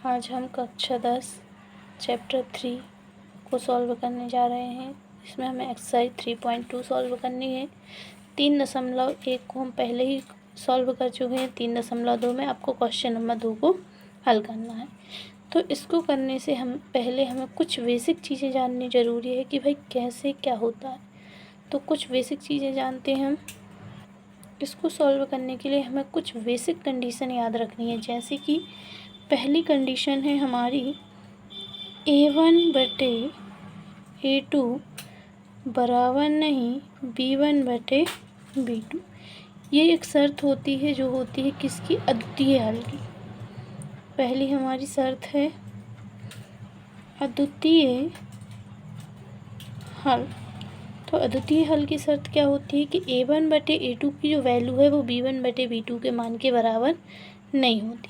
आज हम कक्षा 10 चैप्टर 3 को सॉल्व करने जा रहे हैं। इसमें हमें एक्सरसाइज 3.2 सॉल्व करनी है। 3.1 को हम पहले ही सॉल्व कर चुके हैं। 3.2 में आपको क्वेश्चन नंबर 2 को हल करना है। तो इसको करने से हमें कुछ बेसिक चीज़ें जाननी ज़रूरी है कि भाई कैसे क्या होता है। तो कुछ बेसिक चीज़ें जानते हैं हम। इसको सॉल्व करने के लिए हमें कुछ बेसिक कंडीशन याद रखनी है, जैसे कि पहली कंडीशन है हमारी A1/A2 बराबर नहीं B1/B2। ये एक शर्त होती है जो होती है किसकी, अद्वितीय हल की। पहली हमारी शर्त है अद्वितीय हल। तो अद्वितीय हल की शर्त क्या होती है कि A1/A2 की जो वैल्यू है वो B1/B2 के मान के बराबर नहीं होती।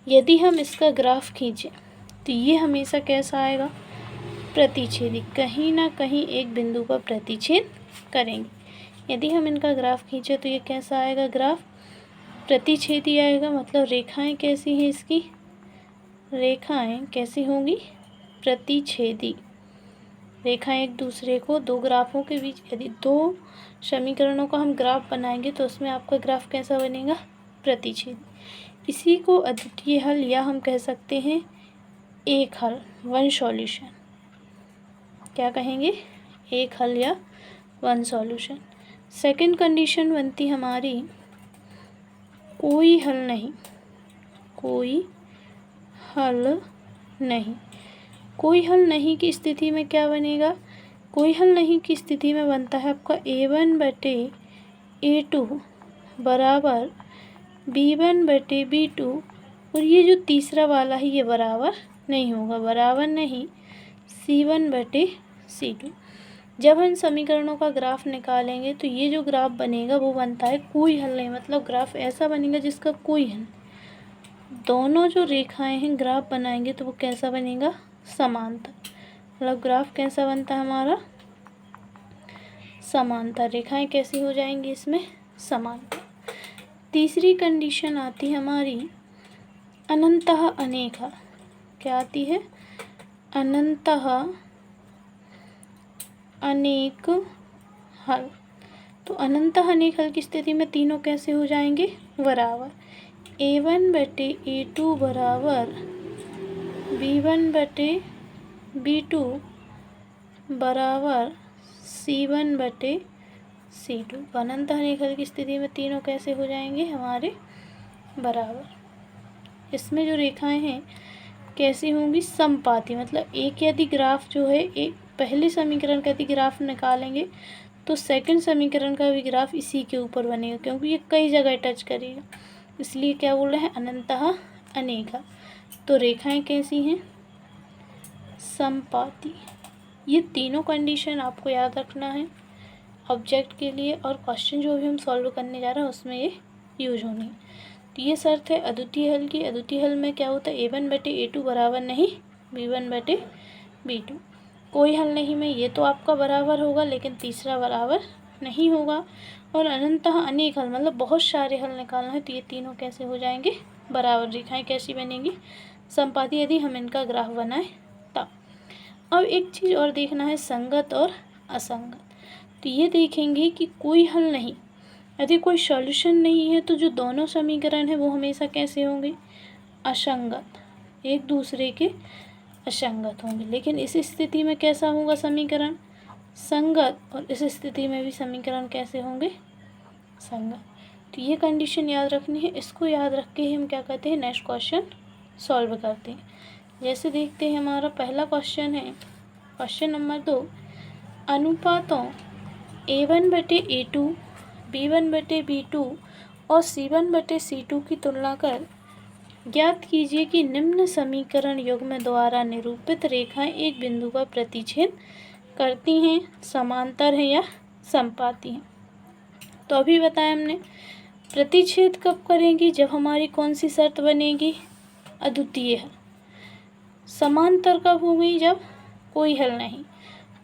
यदि हम इसका ग्राफ खींचें तो ये हमेशा कैसा आएगा, प्रतिच्छेदी, कहीं ना कहीं एक बिंदु पर प्रतिच्छेद करेंगे। यदि हम इनका ग्राफ खींचें तो ये कैसा आएगा, ग्राफ प्रतिच्छेदी आएगा। मतलब रेखाएं कैसी हैं इसकी, रेखाएं कैसी होंगी, प्रतिच्छेदी। रेखाएं एक दूसरे को, दो ग्राफों के बीच यदि दो समीकरणों का हम ग्राफ बनाएंगे तो उसमें आपका ग्राफ कैसा बनेगा, प्रतिच्छेदी। इसी को अद्वितीय हल या हम कह सकते हैं एक हल, वन सॉल्यूशन। क्या कहेंगे, एक हल या वन सॉल्यूशन। सेकंड कंडीशन बनती हमारी कोई हल नहीं, कोई हल नहीं। कोई हल नहीं की स्थिति में क्या बनेगा, कोई हल नहीं की स्थिति में बनता है आपका A1/A2 बराबर B1/B2। और ये जो तीसरा वाला है ये बराबर नहीं होगा, बराबर नहीं C1/C2। जब हम समीकरणों का ग्राफ निकालेंगे तो ये जो ग्राफ बनेगा वो बनता है कोई हल नहीं। मतलब ग्राफ ऐसा बनेगा जिसका कोई हल। दोनों जो रेखाएं हैं ग्राफ बनाएंगे तो वो कैसा बनेगा, समांतर। मतलब ग्राफ कैसा बनता है हमारा, समांतर। रेखाएं कैसी हो जाएंगी इसमें, समांतर। तीसरी कंडीशन आती हमारी अनंतः अनेक हल। क्या आती है, अनंतः अनेक हल। तो अनंतः अनेक हल की स्थिति में तीनों कैसे हो जाएंगे, बराबर। A1/A2 बराबर B1/B2 बराबर C1/C2। अनंत अनेक हल की स्थिति में तीनों कैसे हो जाएंगे हमारे, बराबर। इसमें जो रेखाएं हैं कैसी होंगी, समपाती। मतलब एक यदि ग्राफ जो है, एक पहले समीकरण का यदि ग्राफ निकालेंगे तो सेकंड समीकरण का भी ग्राफ इसी के ऊपर बनेगा, क्योंकि ये कई जगह टच करेगा। इसलिए क्या बोल रहे हैं, अनंतः अनेक हल। तो रेखाएं कैसी हैं, समपाती। ये तीनों कंडीशन आपको याद रखना है ऑब्जेक्ट के लिए, और क्वेश्चन जो भी हम सॉल्व करने जा रहे हैं उसमें ये यूज होनी है। तो ये शर्त है अद्वितीय हल की। अद्वितीय हल में क्या होता है, A1/A2 बराबर नहीं B1/B2। कोई हल नहीं में ये तो आपका बराबर होगा, लेकिन तीसरा बराबर नहीं होगा। और अनंतः अनेक हल मतलब बहुत सारे हल निकालना है तो ये तीनों कैसे हो जाएंगे, बराबर। रेखाएं कैसी बनेंगी, समपाती, यदि हम इनका ग्राफ बनाएं तब। अब एक चीज़ और देखना है, संगत और असंगत। तो ये देखेंगे कि कोई हल नहीं, यदि कोई सॉल्यूशन नहीं है तो जो दोनों समीकरण है वो हमेशा कैसे होंगे, असंगत, एक दूसरे के असंगत होंगे। लेकिन इस स्थिति में कैसा होगा समीकरण, संगत। और इस स्थिति में भी समीकरण कैसे होंगे, संगत। तो ये कंडीशन याद रखनी है। इसको याद रख के ही हम क्या कहते हैं, नेक्स्ट क्वेश्चन सॉल्व करते हैं। जैसे देखते हैं हमारा पहला क्वेश्चन है, क्वेश्चन नंबर 2। अनुपातों A1/A2, B1/B2 और C1/C2 की तुलना कर ज्ञात कीजिए कि निम्न समीकरण युग्म द्वारा निरूपित रेखाएं एक बिंदु पर प्रतिच्छेद करती हैं, समांतर हैं या समपाती हैं। तो अभी बताया हमने, प्रतिच्छेद कब करेंगी, जब हमारी कौन सी शर्त बनेगी, अद्वितीय हल। समांतर कब होंगी, जब कोई हल नहीं।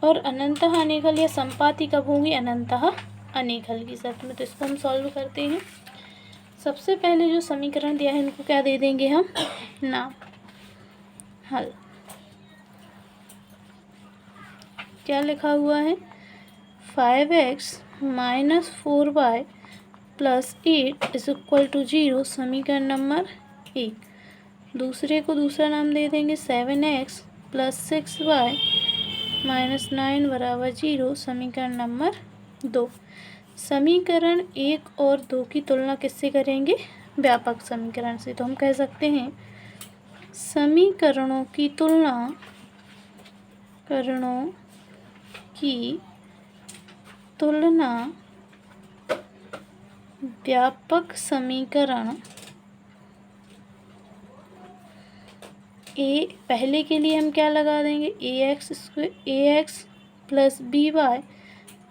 और अनंतः अनेक हल या समपाती कब होंगी, अनंतः अनेक हल की शर्त में। तो इसको हम सॉल्व करते हैं। सबसे पहले जो समीकरण दिया है इनको क्या दे देंगे हम, नाम। हल। क्या लिखा हुआ है? 5x minus 4y plus 8 is equal to 0 समीकरण नंबर 1। दूसरे को दूसरा नाम दे देंगे 7x प्लस 6y माइनस 9 बराबर 0 समीकरण नंबर 2। समीकरण 1 और 2 की तुलना किससे करेंगे? व्यापक समीकरण से। तो हम कह सकते हैं समीकरणों की तुलना व्यापक समीकरण ए, पहले के लिए हम क्या लगा देंगे? ax plus b y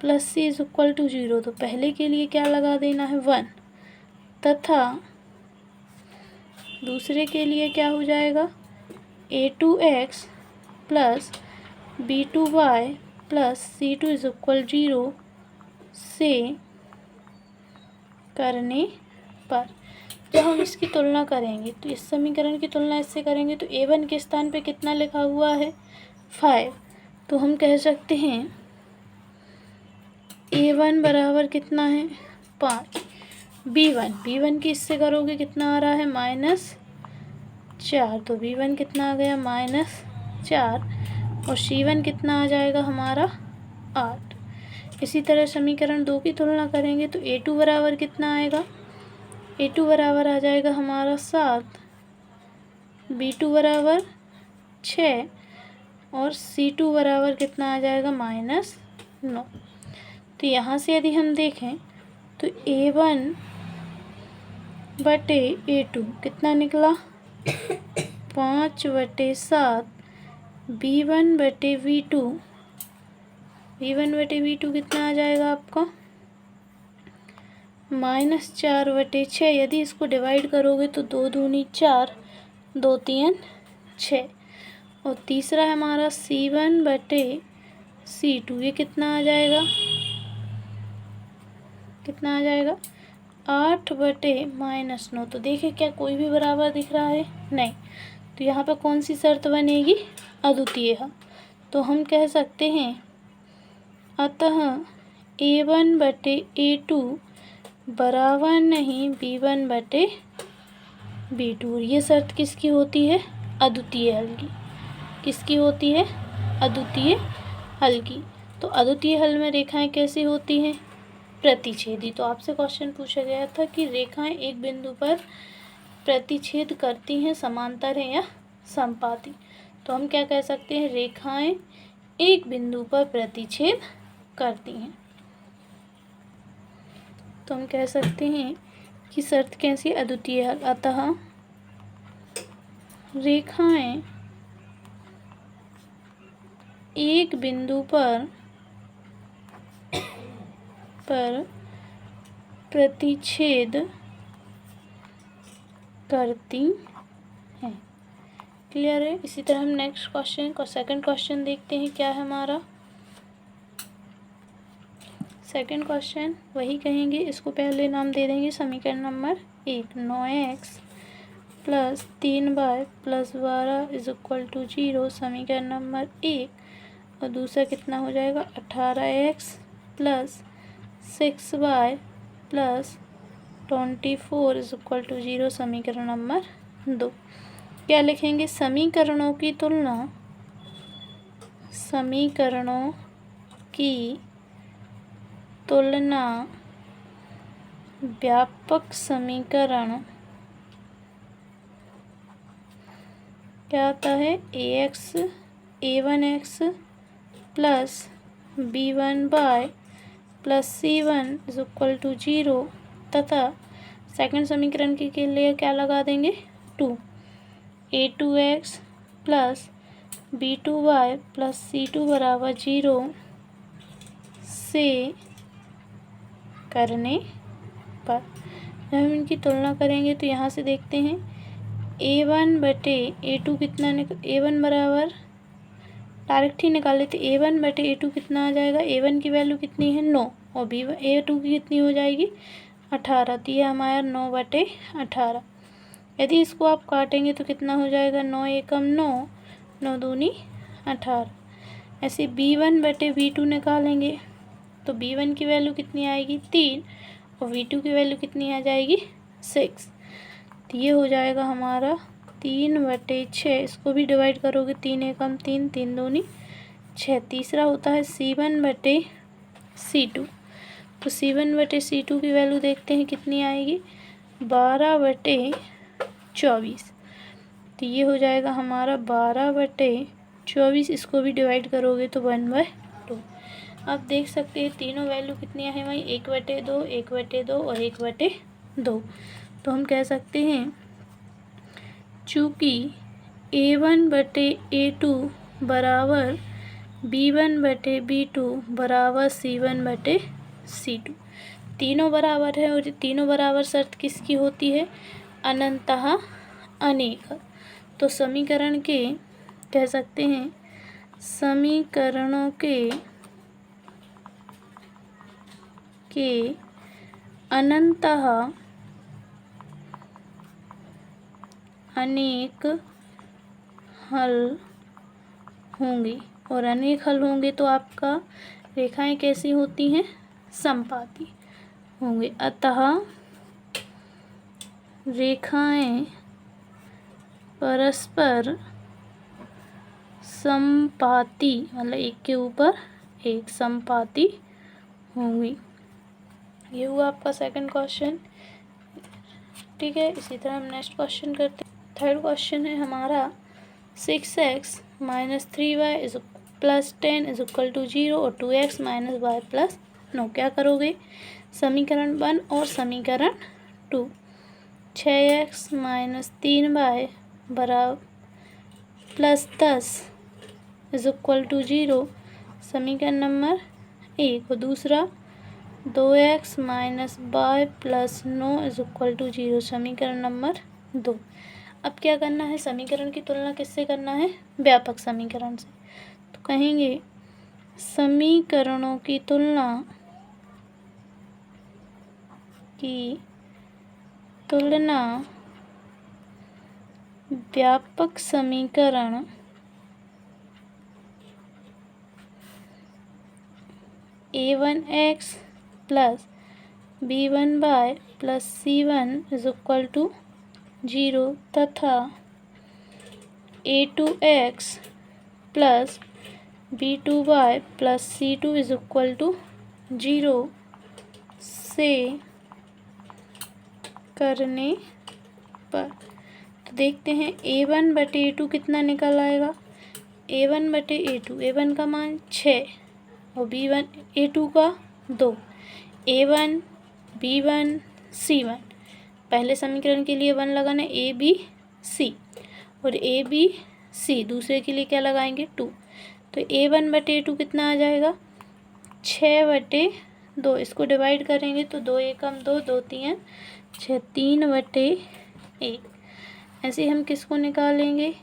plus c is equal to 0। तो पहले के लिए क्या लगा देना है? 1। तथा दूसरे के लिए क्या हो जाएगा? a2x plus b2y plus c2 is equal 0 से करने पर जब हम इसकी तुलना करेंगे तो इस समीकरण की तुलना इससे करेंगे तो a1 के स्थान पे कितना लिखा हुआ है? 5। तो हम कह सकते हैं a1 बराबर कितना है? 5। b1 की इससे करोगे कितना आ रहा है? -4। तो b1 कितना आ गया? -4। और c1 कितना आ जाएगा हमारा? 8। इसी तरह समीकरण 2 की तुलना करेंगे तो a2 बराबर कितना आएगा? a2 बराबर आ जाएगा हमारा 7, b2 बराबर 6 और c2 बराबर कितना आ जाएगा? -9। तो यहाँ से यदि हम देखें तो a1 बटे a2 कितना निकला? 5/7। b1 बटे v2 कितना आ जाएगा आपका? -4/6। यदि इसको डिवाइड करोगे तो 2 दूनी 4, 2 3 6। और तीसरा है हमारा c1 बटे c2, ये कितना आ जाएगा? 8/-9। तो देखिए क्या कोई भी बराबर दिख रहा है? नहीं। तो यहाँ पर कौन सी शर्त बनेगी? अद्वितीय है। तो हम कह सकते हैं अतः a1 बटे a2 बराबर नहीं b1 बटे b2। ये शर्त किसकी होती है? अद्वितीय हल की। किसकी होती है? अद्वितीय हल की। तो अद्वितीय हल में रेखाएं कैसी होती हैं? प्रतिच्छेदी। तो आपसे क्वेश्चन पूछा गया था कि रेखाएं एक बिंदु पर प्रतिच्छेद करती हैं, समांतर हैं या समपाती। तो हम क्या कह सकते हैं? रेखाएं एक बिंदु पर प्रतिच्छेद करती हैं। तो हम कह सकते हैं कि शर्त कैसी? अद्वितीय हल। अतः रेखाएं एक बिंदु पर प्रतिच्छेद करती हैं। क्लियर है? इसी तरह हम नेक्स्ट क्वेश्चन का सेकंड क्वेश्चन देखते हैं क्या है हमारा। सेकंड क्वेश्चन वही कहेंगे, इसको पहले नाम दे देंगे समीकरण नंबर 1। 9x plus 3y plus 12 is equal to 0 समीकरण नंबर 1। और दूसरा कितना हो जाएगा? 18x plus 6y plus 24 is equal to 0 समीकरण नंबर 2। क्या लिखेंगे? समीकरणों की तुलना व्यापक समीकरण क्या आता है? a1x plus b1y plus c1 is equal to 0 तथा सेकंड समीकरण के लिए क्या लगा देंगे? 2। a2x plus b2y plus c2 बराबर 0 से करने पर जब हम इनकी तुलना करेंगे तो यहाँ से देखते हैं a1 बटे a2 कितना a1 बराबर डायरेक्ट ही निकाल लेते। a1 बटे a2 कितना आ जाएगा? a1 की वैल्यू कितनी है? 9 और a2 की कितनी हो जाएगी? 18। तो ये हमारा 9 बटे 18। यदि इसको आप काटेंगे तो कितना हो जाएगा? 9 एकम 9 9 दूनी 18। ऐसे B1/B2 निकालेंगे तो B1 की वैल्यू कितनी आएगी 3 और B2 की वैल्यू कितनी आ जाएगी 6। तो ये हो जाएगा हमारा 3/6। इसको भी डिवाइड करोगे 3 एकम 3, 3 दूनी 6। तीसरा होता है C1/C2। तो C1/C2 की वैल्यू देखते हैं कितनी आएगी 12/24। तो ये हो जाएगा हमारा 12/24। इसको भी डिवाइड करोगे तो 1/2। आप देख सकते हैं तीनों वैल्यू कितनी है वही 1/2, 1/2 और 1/2। तो हम कह सकते हैं चूँकि A1/A2 बराबर B1/B2 बराबर C1/C2। तीनों बराबर है और तीनों बराबर शर्त किसकी होती है अनंतः अनेक। तो समीकरण के कह सकते हैं समीकरणों के अनंतः अनेक हल होंगे और अनेक हल होंगे तो आपका रेखाएं कैसी होती हैं समपाती होंगे। अतः रेखाएं परस्पर समपाती मतलब एक के ऊपर एक समपाती होंगी। ये हुआ आपका सेकंड क्वेश्चन। ठीक है, इसी तरह हम नेक्स्ट क्वेश्चन करते हैं। थर्ड क्वेश्चन है हमारा 6x - 3y + 10 = 0 और 2x - y + 9। क्या करोगे समीकरण 1 और समीकरण 2। 6x - 3y +10 = 0 समीकरण नंबर 1 और दूसरा 2x - y + 9 = 0 समीकरण नंबर 2। अब क्या करना है समीकरण की तुलना किससे करना है व्यापक समीकरण से। तो कहेंगे समीकरणों की तुलना व्यापक समीकरण A1x + B1y + C1 = 0 तथा A2x + B2y + C2 = 0 से करने पर। तो देखते हैं A1/A2 कितना निकल आएगा A1/A2 A1 का मान 6 और A2 का 2। A1 B1 C1 पहले समीकरण के लिए 1 लगाना ABC और ABC दूसरे के लिए क्या लगाएंगे 2। तो A1/A2 कितना आ जाएगा 6/2। इसको डिवाइड करेंगे तो 2 एकम 2, 2 3 6, 3/1। ऐसे हम किसको निकालेंगे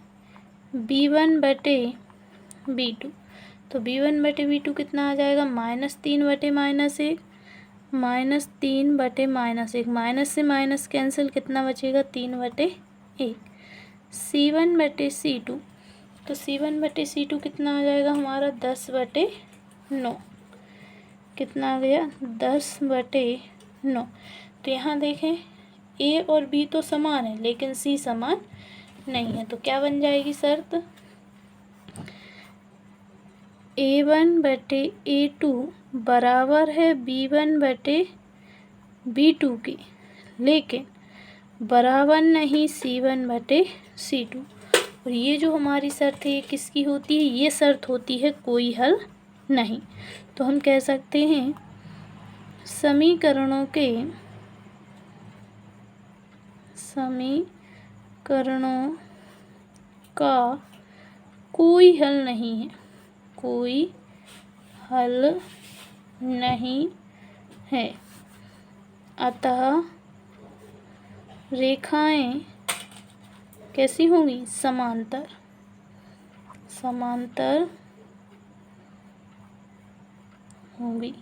B1/B2। तो B1/B2 कितना आ जाएगा -3/-1 -3/-1 माइनस से माइनस कैंसिल कितना बचेगा 3/1। C1/C2 तो C1/C2 कितना आ जाएगा हमारा 10/9। कितना आ गया 10/9। तो यहाँ देखें A और B तो समान है लेकिन C समान नहीं है। तो क्या बन जाएगी शर्त A1/A2 बराबर है B1/B2 के लेकिन बराबर नहीं C1/C2। और ये जो हमारी शर्त है ये किसकी होती है ये शर्त होती है कोई हल नहीं। तो हम कह सकते हैं समीकरणों का कोई हल नहीं है अतः रेखाएं कैसी होंगी समांतर होंगी।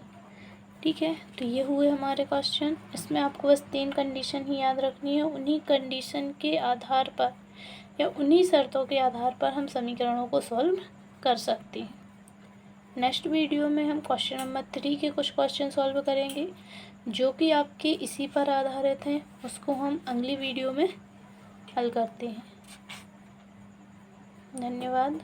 ठीक है, तो ये हुए हमारे क्वेश्चन। इसमें आपको बस 3 कंडीशन ही याद रखनी है। उन्हीं कंडीशन के आधार पर या उन्हीं शर्तों के आधार पर हम समीकरणों को सॉल्व कर सकते हैं। नेक्स्ट वीडियो में हम क्वेश्चन नंबर 3 के कुछ क्वेश्चन सॉल्व करेंगे जो कि आपके इसी पर आधारित हैं। उसको हम अगली वीडियो में हल करते हैं। धन्यवाद।